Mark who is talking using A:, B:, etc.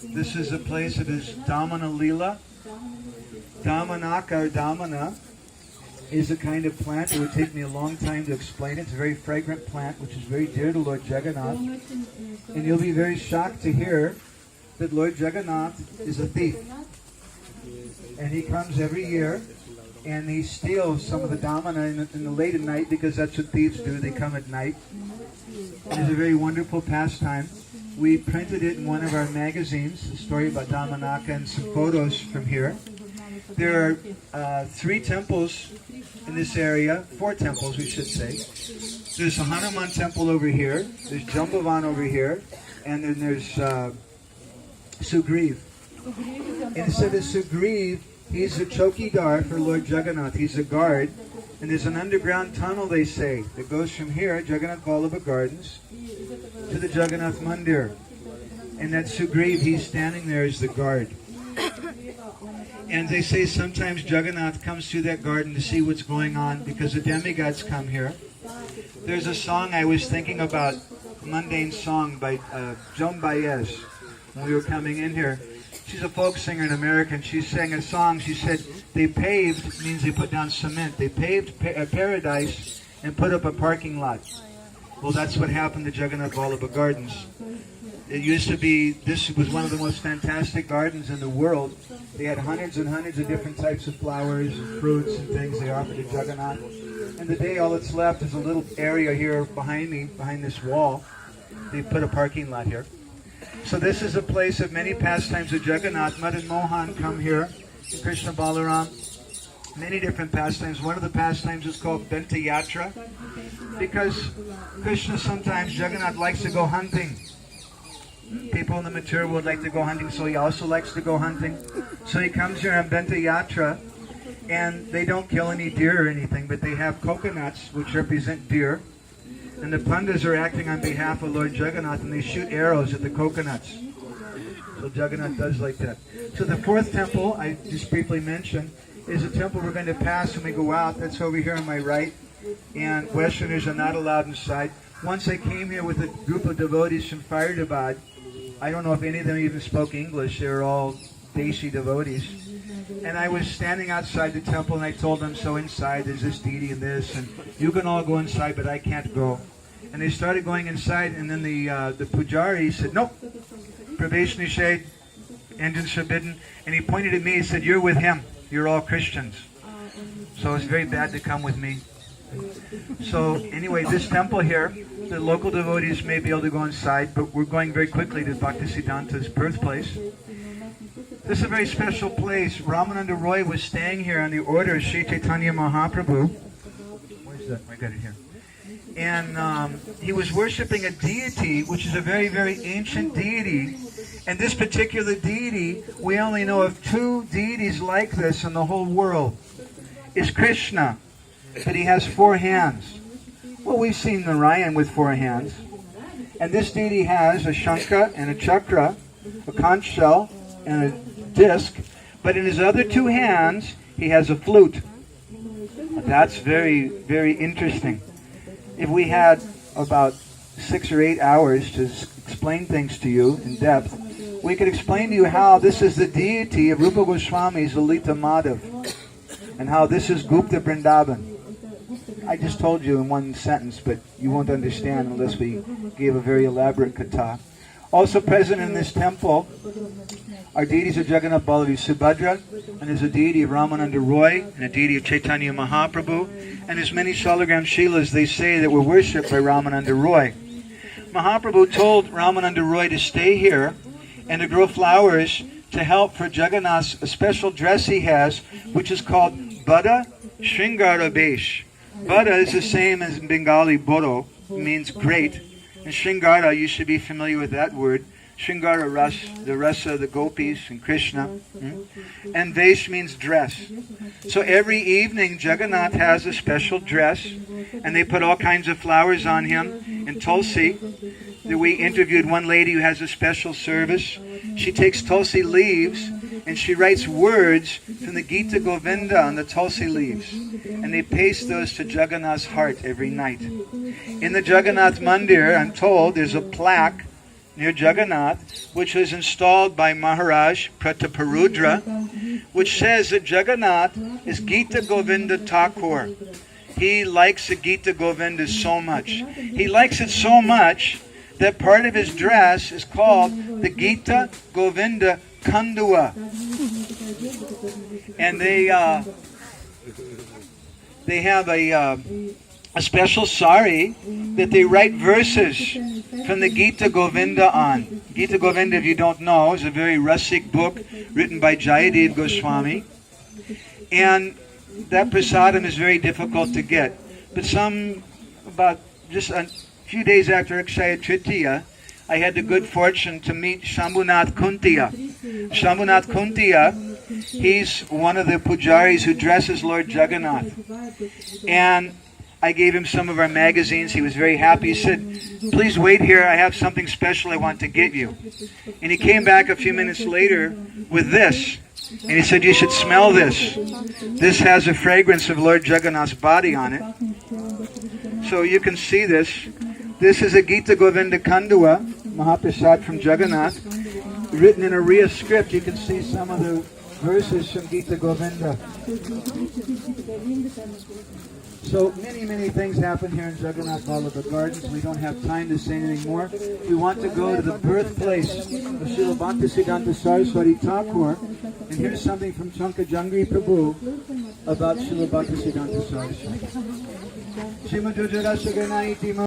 A: This is a place that is Damana Lila. Damanaka or Damana is a kind of plant. It would take me a long time to explain it. It's a very fragrant plant, which is very dear to Lord Jagannath. And you'll be very shocked to hear that Lord Jagannath is a thief. And he comes every year and he steals some of the damana in the late at night, because that's what thieves do. They come at night. It is a very wonderful pastime. We printed it in one of our magazines, a story about Damanaka, and some photos from here. There are 3 temples in this area, 4 temples we should say. There's a Hanuman temple over here, there's Jambavan over here, and then there's Sugriv. Instead of Sugriv, he's a chokidar for Lord Jagannath. He's a guard. And there's an underground tunnel, they say, that goes from here, Jagannath Vallabha Gardens, to the Jagannath Mandir. And that Sugriv, he's standing there as the guard. And they say sometimes Jagannath comes through that garden to see what's going on, because the demigods come here. There's a song I was thinking about, a mundane song by Joan Baez, when we were coming in here. She's a folk singer in America, and she sang a song. She said, they paved, means they put down cement. They paved paradise and put up a parking lot. Well, that's what happened to Jagannath Vallabha Gardens. It used to be, this was one of the most fantastic gardens in the world. They had hundreds and hundreds of different types of flowers and fruits and things they offered to Jagannath. And today all that's left is a little area here behind me, behind this wall. They put a parking lot here. So this is a place of many pastimes of Jagannath. Madan Mohan come here, Krishna Balaram, many different pastimes. One of the pastimes is called Benta Yatra, because Krishna sometimes, Jagannath likes to go hunting. People in the mature world like to go hunting, so he also likes to go hunting. So he comes here on Benta Yatra, and they don't kill any deer or anything, but they have coconuts, which represent deer. And the Pandas are acting on behalf of Lord Jagannath, and they shoot arrows at the coconuts. So Jagannath does like that. So the 4th temple, I just briefly mentioned, is a temple we're going to pass when we go out. That's over here on my right. And Westerners are not allowed inside. Once I came here with a group of devotees from Faridabad. I don't know if any of them even spoke English. They were all Desi devotees. And I was standing outside the temple, and I told them, so inside there's this deity and this, and you can all go inside, but I can't go. And they started going inside, and then the pujari said, nope, Pravesh Nishad, entrance forbidden. And he pointed at me, he said, you're with him, you're all Christians. So it's very bad to come with me. So anyway, this temple here, the local devotees may be able to go inside, but we're going very quickly to Bhaktisiddhanta's birthplace. This is a very special place. Ramananda Roy was staying here on the order of Sri Chaitanya Mahaprabhu. Where's that? I got it here. And he was worshipping a deity, which is a very, very ancient deity. And this particular deity, we only know of 2 deities like this in the whole world. Is Krishna, but he has 4 hands. Well, we've seen Narayan with 4 hands. And this deity has a shankha and a chakra, a conch shell, and a disc, but in his other 2 hands he has a flute. That's very, very interesting. If we had about 6 or 8 hours to explain things to you in depth, we could explain to you how this is the deity of Rupa Goswami's Lalita Madhav, and how this is Guptavrindavan. I just told you in one sentence, but you won't understand unless we gave a very elaborate katha. Also present in this temple are deities of Jagannath Baladev Subhadra, and there's a deity of Ramananda Roy, and a deity of Chaitanya Mahaprabhu, and there's many Shalagram Shilas they say that were worshipped by Ramananda Roy. Mahaprabhu told Ramananda Roy to stay here and to grow flowers to help for Jagannath's a special dress he has, which is called Bada Shringara Besh. Bada is the same as in Bengali Boro, means great. And Shringara, you should be familiar with that word. Shringara Ras, the rasa of the gopis and Krishna. And Vesh means dress. So every evening Jagannath has a special dress, and they put all kinds of flowers on him. In Tulsi, we interviewed one lady who has a special service. She takes Tulsi leaves and she writes words from the Gita Govinda on the Tulsi leaves. And they paste those to Jagannath's heart every night. In the Jagannath Mandir, I'm told, there's a plaque near Jagannath, which was installed by Maharaj Prataparudra, which says that Jagannath is Gita Govinda Thakur. He likes the Gita Govinda so much. He likes it so much that part of his dress is called the Gita Govinda Kandua. And they have a special sari that they write verses from the Gita Govinda on. Gita Govinda, if you don't know, is a very rasik book written by Jayadev Goswami. And that prasadam is very difficult to get. But about just a few days after Akshaya Tritiya, I had the good fortune to meet Shambhunath Kuntiya. Shambhunath Kuntiya, he's one of the pujaris who dresses Lord Jagannath. And I gave him some of our magazines. He was very happy. He said, please wait here. I have something special I want to get you. And he came back a few minutes later with this. And he said, you should smell this. This has a fragrance of Lord Jagannath's body on it. So you can see this. This is a Gita Govinda Kandua, Mahaprasad from Jagannath, written in a Oriya script. You can see some of the verses from Gita Govinda. So many things happen here in Jagannath Vallabha Gardens. We don't have time to say anything more. We want to go to the birthplace of Srila Bhaktisiddhanta Saraswati Thakur. And here's something from Chanka Jangri Prabhu about Srila Bhaktisiddhanta Saraswati.